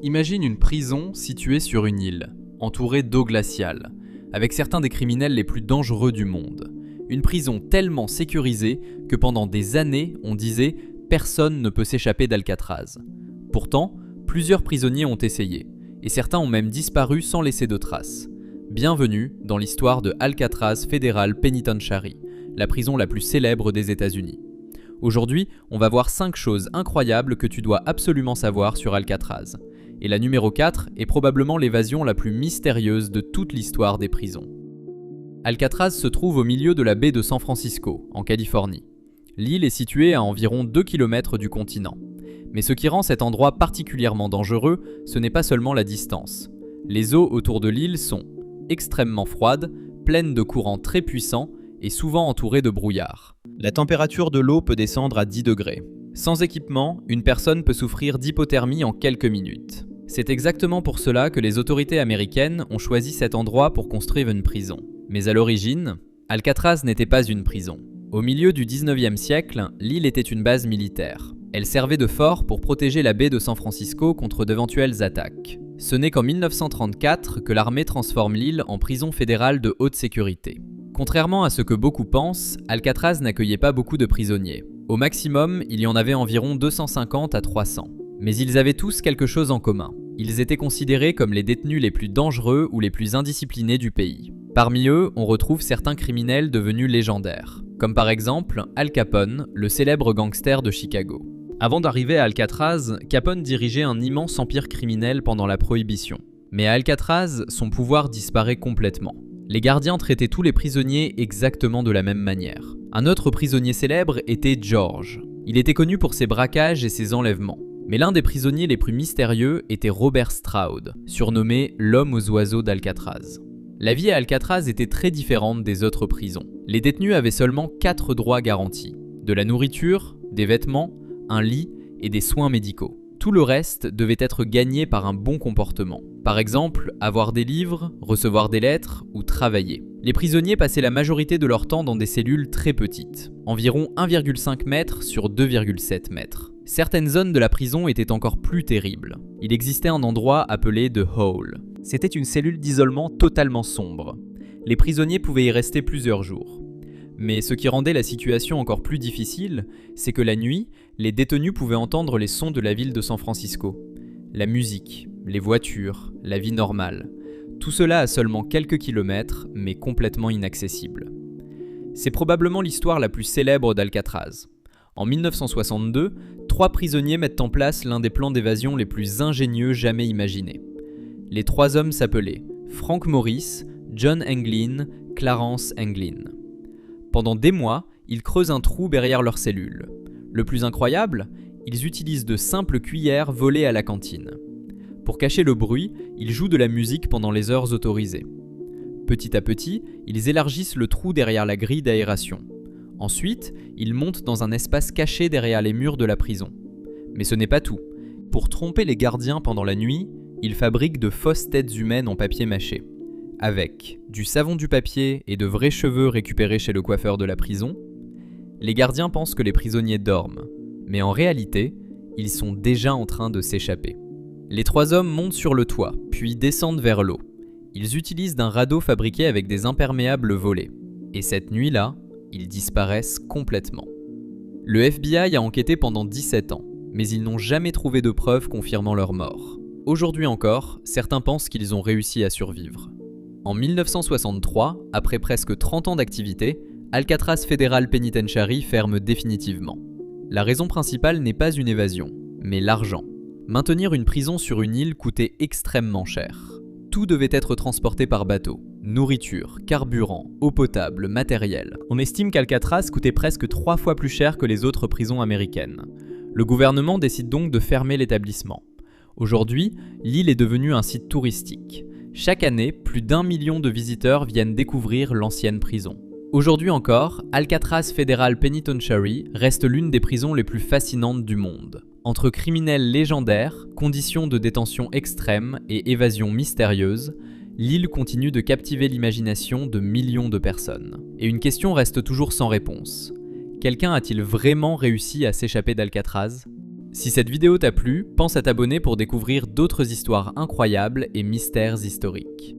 Imagine une prison située sur une île, entourée d'eau glaciale, avec certains des criminels les plus dangereux du monde. Une prison tellement sécurisée que pendant des années, on disait « personne ne peut s'échapper d'Alcatraz ». Pourtant, plusieurs prisonniers ont essayé, et certains ont même disparu sans laisser de traces. Bienvenue dans l'histoire de Alcatraz Federal Penitentiary, la prison la plus célèbre des États-Unis. Aujourd'hui, on va voir 5 choses incroyables que tu dois absolument savoir sur Alcatraz. Et la numéro 4 est probablement l'évasion la plus mystérieuse de toute l'histoire des prisons. Alcatraz se trouve au milieu de la baie de San Francisco, en Californie. L'île est située à environ 2 km du continent. Mais ce qui rend cet endroit particulièrement dangereux, ce n'est pas seulement la distance. Les eaux autour de l'île sont extrêmement froides, pleines de courants très puissants et souvent entourées de brouillard. La température de l'eau peut descendre à 10 degrés. Sans équipement, une personne peut souffrir d'hypothermie en quelques minutes. C'est exactement pour cela que les autorités américaines ont choisi cet endroit pour construire une prison. Mais à l'origine, Alcatraz n'était pas une prison. Au milieu du 19e siècle, l'île était une base militaire. Elle servait de fort pour protéger la baie de San Francisco contre d'éventuelles attaques. Ce n'est qu'en 1934 que l'armée transforme l'île en prison fédérale de haute sécurité. Contrairement à ce que beaucoup pensent, Alcatraz n'accueillait pas beaucoup de prisonniers. Au maximum, il y en avait environ 250 à 300. Mais ils avaient tous quelque chose en commun. Ils étaient considérés comme les détenus les plus dangereux ou les plus indisciplinés du pays. Parmi eux, on retrouve certains criminels devenus légendaires, comme par exemple Al Capone, le célèbre gangster de Chicago. Avant d'arriver à Alcatraz, Capone dirigeait un immense empire criminel pendant la Prohibition. Mais à Alcatraz, son pouvoir disparaît complètement. Les gardiens traitaient tous les prisonniers exactement de la même manière. Un autre prisonnier célèbre était George. Il était connu pour ses braquages et ses enlèvements. Mais l'un des prisonniers les plus mystérieux était Robert Stroud, surnommé l'homme aux oiseaux d'Alcatraz. La vie à Alcatraz était très différente des autres prisons. Les détenus avaient seulement 4 droits garantis. De la nourriture, des vêtements, un lit et des soins médicaux. Tout le reste devait être gagné par un bon comportement. Par exemple, avoir des livres, recevoir des lettres ou travailler. Les prisonniers passaient la majorité de leur temps dans des cellules très petites, environ 1,5 mètres sur 2,7 mètres. Certaines zones de la prison étaient encore plus terribles. Il existait un endroit appelé The Hole. C'était une cellule d'isolement totalement sombre. Les prisonniers pouvaient y rester plusieurs jours. Mais ce qui rendait la situation encore plus difficile, c'est que la nuit, les détenus pouvaient entendre les sons de la ville de San Francisco. La musique, les voitures, la vie normale. Tout cela à seulement quelques kilomètres, mais complètement inaccessible. C'est probablement l'histoire la plus célèbre d'Alcatraz. En 1962, 3 prisonniers mettent en place l'un des plans d'évasion les plus ingénieux jamais imaginés. Les 3 hommes s'appelaient Frank Morris, John Englin, Clarence Englin. Pendant des mois, ils creusent un trou derrière leur cellule. Le plus incroyable, ils utilisent de simples cuillères volées à la cantine. Pour cacher le bruit, ils jouent de la musique pendant les heures autorisées. Petit à petit, ils élargissent le trou derrière la grille d'aération. Ensuite, ils montent dans un espace caché derrière les murs de la prison. Mais ce n'est pas tout. Pour tromper les gardiens pendant la nuit, ils fabriquent de fausses têtes humaines en papier mâché. Avec du savon du papier et de vrais cheveux récupérés chez le coiffeur de la prison, les gardiens pensent que les prisonniers dorment. Mais en réalité, ils sont déjà en train de s'échapper. Les 3 hommes montent sur le toit, puis descendent vers l'eau. Ils utilisent d'un radeau fabriqué avec des imperméables volés. Et cette nuit-là, ils disparaissent complètement. Le FBI a enquêté pendant 17 ans, mais ils n'ont jamais trouvé de preuves confirmant leur mort. Aujourd'hui encore, certains pensent qu'ils ont réussi à survivre. En 1963, après presque 30 ans d'activité, Alcatraz Federal Penitentiary ferme définitivement. La raison principale n'est pas une évasion, mais l'argent. Maintenir une prison sur une île coûtait extrêmement cher. Tout devait être transporté par bateau. Nourriture, carburant, eau potable, matériel. On estime qu'Alcatraz coûtait presque 3 fois plus cher que les autres prisons américaines. Le gouvernement décide donc de fermer l'établissement. Aujourd'hui, l'île est devenue un site touristique. Chaque année, plus d'1 million de visiteurs viennent découvrir l'ancienne prison. Aujourd'hui encore, Alcatraz Federal Penitentiary reste l'une des prisons les plus fascinantes du monde. Entre criminels légendaires, conditions de détention extrêmes et évasions mystérieuses, l'île continue de captiver l'imagination de millions de personnes. Et une question reste toujours sans réponse. Quelqu'un a-t-il vraiment réussi à s'échapper d'Alcatraz ? Si cette vidéo t'a plu, pense à t'abonner pour découvrir d'autres histoires incroyables et mystères historiques.